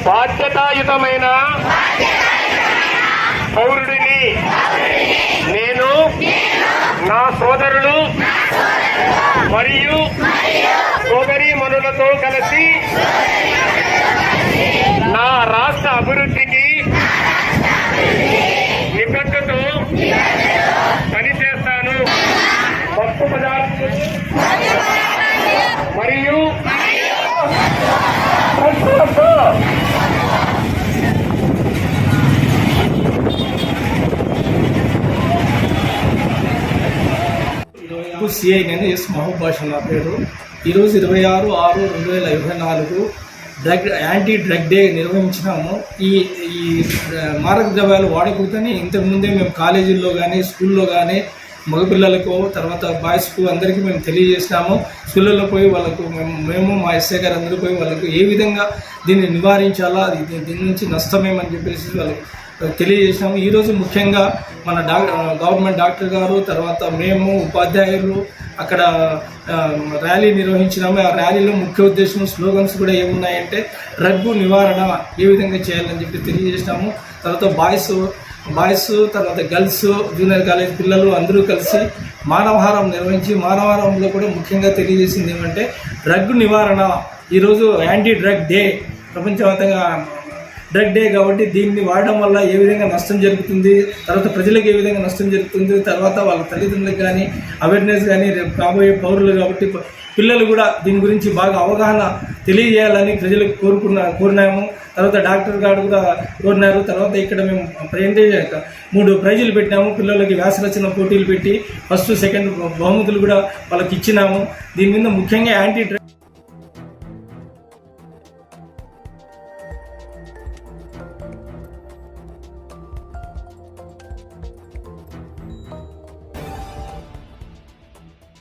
బాధ్యతాయుతమైన పౌరుడిని నేను నా సోదరులు మరియు సోదరీమణులతో కలిసి నా రాష్ట్ర అభివృద్ధికి నిబద్ధతతో పనిచేస్తాను. మత్తు పదార్థాలు మరియు సిఐ నేను ఎస్ మహబూబ్ బాషా నా పేరు. ఈరోజు 26/6/2024 యాంటీ డ్రగ్ డే నిర్వహించినాము. ఈ మారక ద్రవ్యాలు వాడకూడదని ఇంతకుముందే మేము కాలేజీల్లో కానీ స్కూల్లో కానీ మగపిల్లలకు తర్వాత బాయ్స్కు అందరికీ మేము తెలియజేసినాము. స్కూళ్ళలో పోయి వాళ్ళకు మేము మా ఎస్ఐ గారు అందరూ పోయి వాళ్ళకు ఏ విధంగా దీన్ని నివారించాలా, దీని నుంచి నష్టమేమని చెప్పేసి వాళ్ళకి తెలియజేసినాము. ఈరోజు ముఖ్యంగా మన గవర్నమెంట్ డాక్టర్ గారు తర్వాత మేము ఉపాధ్యాయులు అక్కడ ర్యాలీ నిర్వహించినాము. ఆ ర్యాలీలో ముఖ్య ఉద్దేశం స్లోగన్స్ కూడా ఏమున్నాయంటే డ్రగ్ నివారణ ఏ విధంగా చేయాలని చెప్పి తెలియజేసినాము. తర్వాత బాయ్స్ తర్వాత గర్ల్స్ జూనియర్ కాలేజ్ పిల్లలు అందరూ కలిసి మానవహారం నిర్వహించి మానవహారంలో కూడా ముఖ్యంగా తెలియజేసింది ఏమంటే డ్రగ్ నివారణ. ఈరోజు యాంటీ డ్రగ్ డే, ప్రపంచవ్యాప్తంగా డ్రగ్ డే కాబట్టి దీన్ని వాడడం వల్ల ఏ విధంగా నష్టం జరుగుతుంది, తర్వాత ప్రజలకు ఏ విధంగా నష్టం జరుగుతుంది, తర్వాత వాళ్ళ తల్లిదండ్రులకు కానీ అవేర్నెస్ కానీ కాబోయే పౌరులు కాబట్టి పిల్లలు కూడా దీని గురించి బాగా అవగాహన తెలియజేయాలని ప్రజలకు కోరినాము. తర్వాత డాక్టర్ గారు కూడా కోరినారు. తర్వాత ఇక్కడ మేము 3 ప్రైజులు పెట్టినాము. పిల్లలకి వ్యాసరచన పోటీలు పెట్టి ఫస్ట్ సెకండ్ బహుమతులు కూడా వాళ్ళకి ఇచ్చినాము. దీని మీద ముఖ్యంగా యాంటీ డ్రగ్